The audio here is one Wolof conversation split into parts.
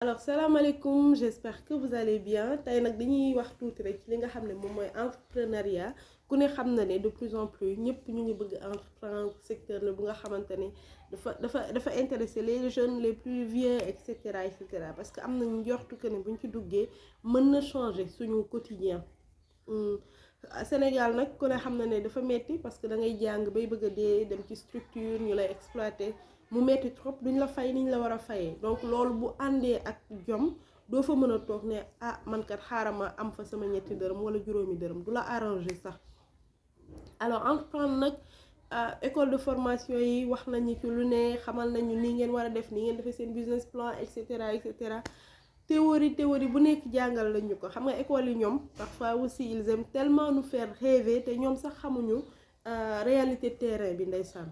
Alors salam alaikum, j'espère que vous allez bien. Tay nak dañuy wax tuuti rek ci li nga xamné mom moy entrepreneuriat. Ku ne xam na ne de plus en plus ñëpp ñu ngi bëgg entreprendre secteur la bu nga xamante ne dafa intéresser les jeunes les plus vieux et cetera parce que am nañu njortu que ne buñ ci duggee mën na changer suñu quotidien. Sénégal nag ku ne xam na ne dafa metti parce que da ngay jàng bay bëgg a dee dem ci structure ñu lay exploiter mu metti trop duñ la fay niñ la war a fayee donc loolu bu àndee ak jom doo fa mën a toog ne ah man kat xaaral ma am fa sama ñetti dërëm wala juróomi dërëm du la arranger sax. Alors entreprendre nag école de formation yi wax nañu ci lu ne xamal nañu ni ngeen war a def ni ngeen defee seen business plan et cetera et cetera. Théorie bu nekk jàngal lañu ko xam nga école yi ñoom parfois aussi ils aiment tellement nous faire rêver te ñoom sax xamuñu réalité terrain bi ndeysaan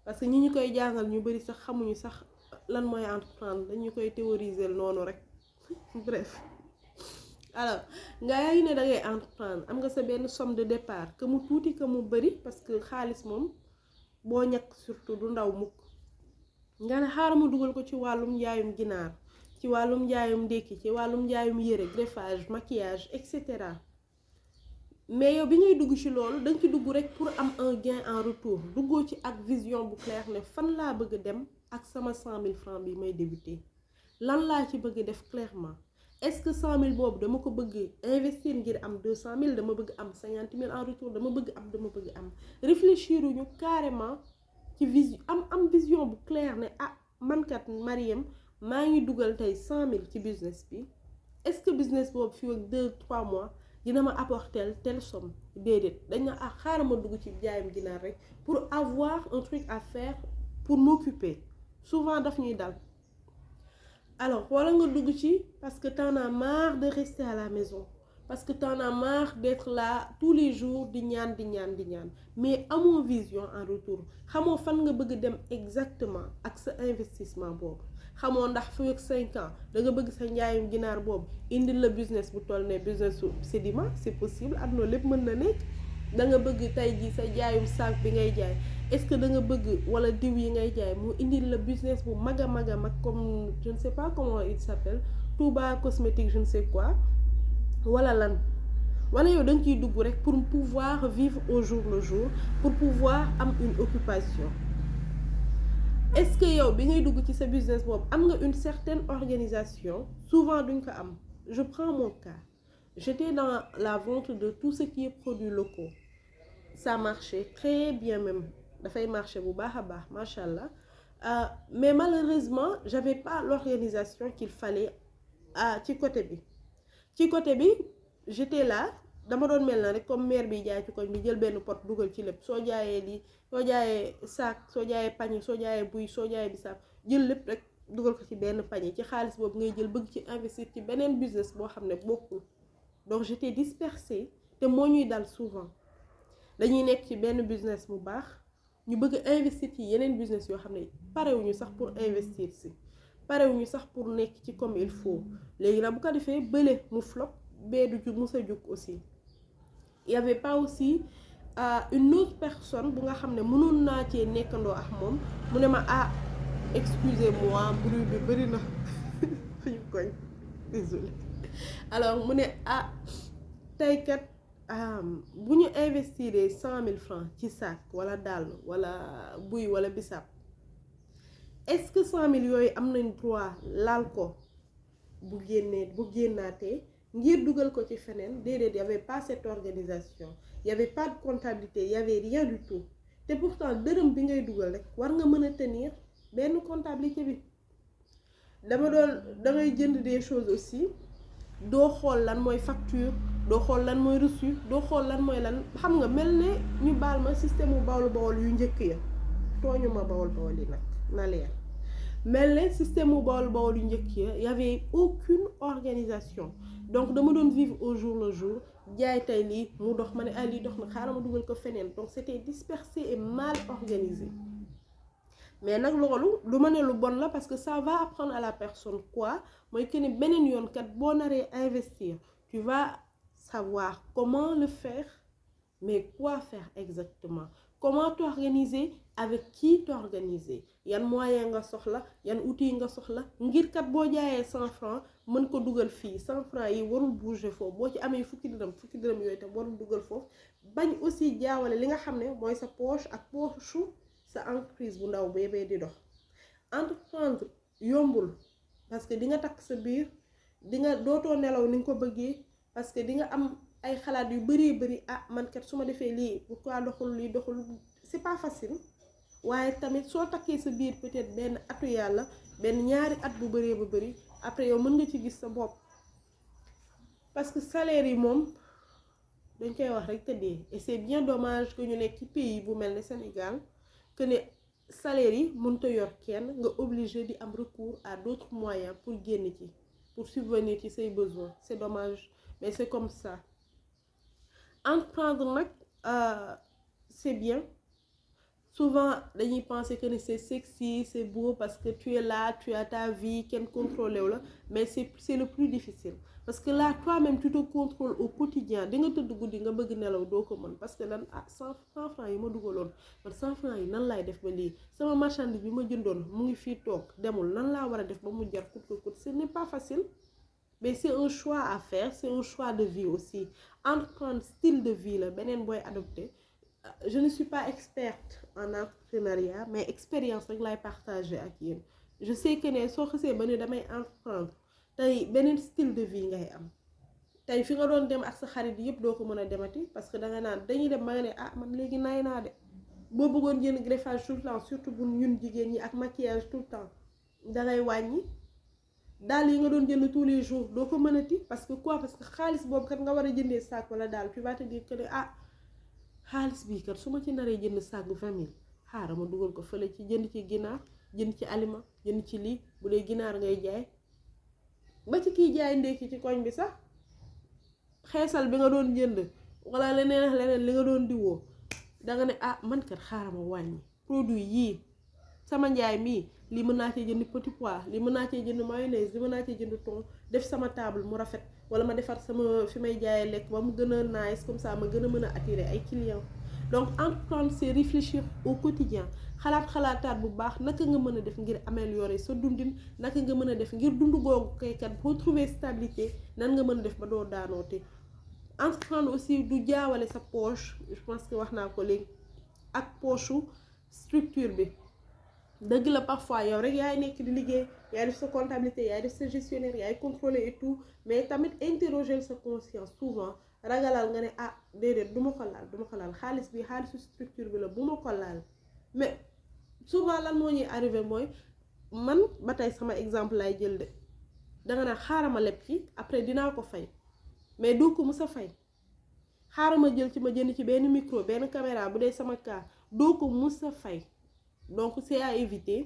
parce que ñi ñu koy jàngal ñu bari sax xamuñu sax lan mooy entreprendre dañu koy théoriser noonu rek bref. Alors nga yi ne da ngay entreprendre am nga sa benn somme de départ que mu tuuti que mu bari parce que xaalis moom boo ñàkk surtout du ndaw mukk nga ne xaaral ma dugal ko ci wàllum njaayum ginaar ci wàllum njaayum ndékki ci wàllum njaayum yére greffage maquillage et cetera mais yow bi ngay dugg ci loolu danga ci dugg rek pour am un gain en retour duggoo ci ak vision bu claire ne fan laa bëgg a dem ak sama 100 000 francs bi may débuter lan laa ci bëgg def clairement est-ce que 100 000 boobu dama ko bëgg investir ngir am 200 000 dama bëgg am 50 000 en retour dama bëgg am réfléchir uñu carrément ci vision am vision bu claire ne ah man kat Mariam maa ngi dugal tey 100 000 ci business bi est-ce que business boobu fii ak 2-3 mois dina ma apporter telle somme déedéet dañ na ah xaaral ma dugg ci jaayam ginaar rek pour avoir un truc à faire pour m'occuper souvent daf ñuy dal. Alors wala nga dugg ci parce que t'en as marre de rester à la maison parce que t'en as marre d'être là tous les jours di ñaan mais amoo vision en retour xamoo fan nga bëgg dem exactement ak sa investissement boobu xamoo ndax fi ak 5 ans da nga bëgg sa njaayum ginaar boobu indil la business bu toll ne business su sédiment c'est possible àdduna lépp mën na nekk da nga bëgg tey jii sa jaayum sac bi ngay jaay est-ce que da nga bëgg wala diw yi ngay jaay mu indil la business bu mag a mag comme je ne sais pas comment il s'appelle Touba cosmétique je ne sais quoi wala lan wala yow da nga ciy dugg rek pour pouvoir vivre au jour le jour pour pouvoir am une occupation. Est-ce que yow bi ngay dugg ci sa business boobu am nga une certaine organisation souvent duñ ko am. Je prends mon cas, j'étais dans la vente de tout ce qui est produits locaux, ça marchait très bien même dafay marcher bu baax a baax machallah mais malheureusement j'avais pas l'organisation qu'il fallait ci côté bi j'étais là dama doon mel na rek comme mère bi jaay ci koñ bi jël benn pot dugal ci lépp soo jaayee lii soo jaayee sac soo jaayee pañe soo jaayee buy soo jaayee bisaab jël lépp rek dugal ko ci benn pañe ci xaalis boobu ngay jël bëgg ci investir ci beneen business boo xam ne bokkul. Donc j'étais dispersée te moo ñuy dal souvent dañuy nekk ci benn business bu baax ñu bëgg investir ci yeneen business yoo xam ne parewuñu sax pour investir si parewuñu sax pour nekk ci comme il faut léegi nag bu ko defee bële mu flop bee du ju musa jug aussi. Il y avait pas aussi une autre personne bu nga xam ne mënoon naa cee nekkandoo ak moom mu ne ma ah excusez-moi bruit bi bëri na suñu koñ désolé alors mu ne ah tey kat bu ñu investir 100 000 francs ci sac wala dàll wala buy wala bisaab est-ce que 100 000 yooyu am nañ droit laal ko bu génnaatee ngir dugal ko ci feneen déedéet y avait pas cette organisation y avait pas de comptabilité y avait rien du tout te pourtant dërëm bi ngay dugal rek war nga mën a tenir benn comptabilité bi da ngay jënd des choses aussi doo xool lan mooy facture doo xool lan mooy reçu doo xool lan mooy lan xam nga mel ne ñu baal ma système bu bawol yu njëkk ya tooñu ma bawol yi nag na leer mel ne système bu bawol yu njëkk ya y avait aucune organisation donc dama doon vivre au jour le jour jaay tey lii mu dox ma ne ah lii dox na xaaral ma dugal ko feneen donc c'était dispersé et mal organisé. Mais nag loolu lu ma ne lu bon la parce que ça va apprendre à la personne quoi mooy que ni beneen yoon kat boo naree investir tu vas savoir comment le faire mais quoi faire exactement comment t'organiser avec qui t'organiser yan moyen nga soxla yan outil nga soxla ngir kat boo jaayee 100 francs mën ko dugal fii 100 francs yi warul bouger foofu boo ci amee fukki dërëm yooyu tam warul dugal foofu bañ aussi jaawale li nga xam ne mooy sa poche ak poche sa entreprise bu ndaw bee di dox entreprendre yombul parce que di nga takk sa biir di nga dootoo nelaw ni nga ko bëggee parce que di nga am ay xalaat yu bari ah man kat su ma defee lii pourquoi doxul lii doxul c'est pas facile waaye tamit soo takkee sa biir peut-être benn atu yàlla benn ñaari at bu bari après yow mën nga ci gis sa bopp parce que salaire yi moom dañ koy wax rek tëddee et c'est bien dommage que ñu nekk ci pays bu mel ne Sénégal que ne salaire yi mënut a yor kenn nga obligé di am recours à d'autres moyens pour génn ci pour subvenir ci say besoins c'est dommage mais c'est comme ça entreprendre nag c'est bien souvent dañuy penser que c'est sexy c'est beau parce que tu es là tu as ta vie kenn contrôlé wu la mais c'est le plus difficile parce que là toi-même tu te contrôles au quotidien di nga tëdd guddi nga bëgg nelaw doo ko mën parce que lan 100 francs yi ma dugaloon man 100 francs yi nan laay def ba lii sama marchandise bi ma jëndoon mu ngi fii toog demul nan laa war a def ba mu jar coûte que coûte ce n'est pas facile mais c'est un choix à faire c'est un choix de vie aussi entreprendre style de vie la beneen booy adopté je ne suis pas experte en entrepreneuriat mais expérience rek laay partager ak yéen je sais que ne soo xasee ba ne damay entreprendre tey beneen style de vie ngay am tey fi nga doon dem ak sa xarit yëpp doo ko mën a demati parce que danga naan dañuy dem ba nga ne man léegi naay naa de boo bëggoon jënd greffage tout le temps surtout bu ñun jigéen ñi ak maquillage tout le temps dangay wàññi daal yi nga doon jënd tous les jours doo ko mënati parce que quoi parce que xaalis boobu kat nga war a jëndee sac wala daal tu vas te dire que ne xaalis bii kat su ma ci naree jënd sac 20 000 xaaral ma dugal ko fële ci jënd ci ginaar jënd ci aliment jënd ci lii bu dee ginaar ngay jaay ba ci kiy jaay ndékki ci koñ bi sax xeesal bi nga doon jënd wala leneen li nga doon diwoo danga ne man kat xaaral ma wàññi produit yii sama njaay mii lii mën naa cee jënd petit pois lii mën naa cee jënd mayonnaise lii mën naa cee jënd thon def sama table mu rafet wala ma defar sama fi may jaayee lekk ba mu gën a nice comme ça ma gën a mën a attirer ay clients donc entreprendre c'est réfléchir au quotidien xalaataat bu baax naka nga mën a def ngir améliorer sa dundin naka nga mën a def ngir dund googu kaykat boo trouver stabilité nan nga mën a def ba doo daanoote entreprendre aussi du jaawale sa poche je pense que wax naa ko léegi ak poche structure bi dëgg la parfois yow rek yaay nekk di liggéey yaay def sa comptabilité yaay def sa gestionnaire yaay contrôler et tout mais tamit interroger sa conscience souvent ragalal nga ne déedéet du ma ko laal xaalis bi xaalisu structure bi la bu ma ko laal mais souvent lan moo ñuy arrivé mooy man ba tey sama exemple lay jël de danga naa xaaral ma leb ci après dinaa ko fay mais doo ko mës a fay xaaral ma jël ci ma jënd ci benn micro benn caméra bu dee sama cas doo ko mës a fay donc c'est à éviter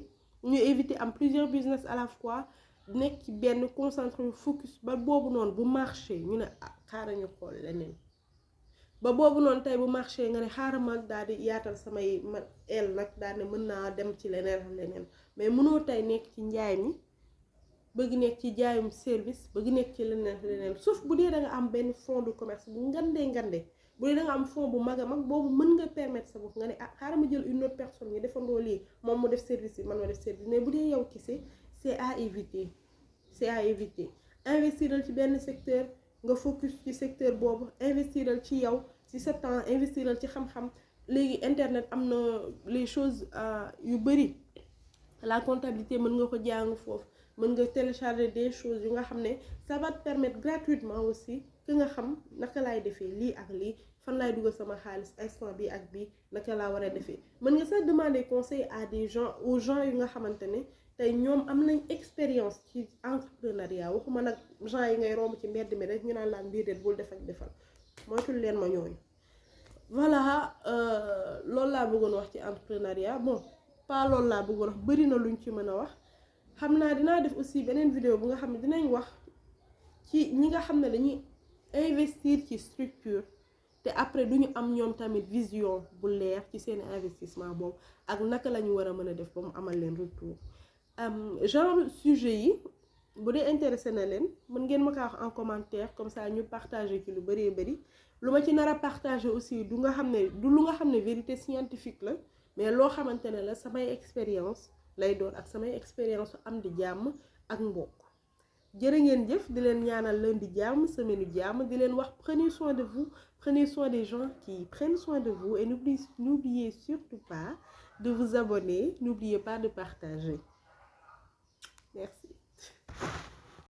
ñu éviter am plusieurs business à la fois nekk ci benn concentré focus ba boobu noonu bu marché ñu ne xaaral ñu xool leneen ba boobu noonu tey bu marché nga ne xaaral ma daal di yaatal samay nag daal ne mën naa dem ci leneen mais mënoo tey nekk ci njaay mi bëgg nekk ci jaayum service bëgg nekk ci leneen sauf bu dee da nga am benn fonds de commerce bu ngandee bu dee da nga am fonds bu mag a mag boobu mën nga permettre sa bopp nga ne xaaral ma jël une autre personne ñu defandoo lii moom mu def service yi man ma def service mais bu dee yow kese c'est à éviter investiral ci benn secteur nga focus ci secteur boobu investiral ci yow ci sa temps investiral ci xam-xam léegi internet am na les choses yu bari la comptabilité mën nga ko jàng foofu mën nga télécharger des choses yu nga xam ne ça va te permettre gratuitement aussi que nga xam naka laay defee lii ak lii fan laay dugal sama xaalis instant bi ak bii naka laa war a defee mën nga sax demander conseil à des gens aux gens yu nga xamante ne tey ñoom am nañ expérience ci entrepreneuriat waxuma nag gens yi ngay romb ci mbedd mi rek ñu naan laan bii bul def ak defal moytul leen ma ñooñu voilà loolu laa bëggoon wax ci entrepreneuriat bon pas loolu laa bëggoon wax bari na luñ ci mën a wax xam naa dinaa def aussi beneen vidéo bu nga xam ne dinañ wax ci ñi nga xam ne dañuy investir ci structure te après duñu am ñoom tamit vision bu leer ci seen investissement boobu ak naka la ñu war a mën a def ba mu amal leen retour genre sujet yi bu dee intéressé na leen mën ngeen ma ko wax en commentaire comme ça ñu partager ci lu bari lu ma ci nar a partager aussi du lu nga xam ne vérité scientifique la mais loo xamante ne la samay expérience lay doon ak samay expérience am di jàmm ak mbokk. jërë ngeen jëf, di leen ñaanal lundi jàmm, semaine jàmm, di leen wax prenez soin de vous, prenez soin des gens qui prennent soin de vous et n'oubliez surtout pas de vous abonner, n'oubliez pas de partager. Merci.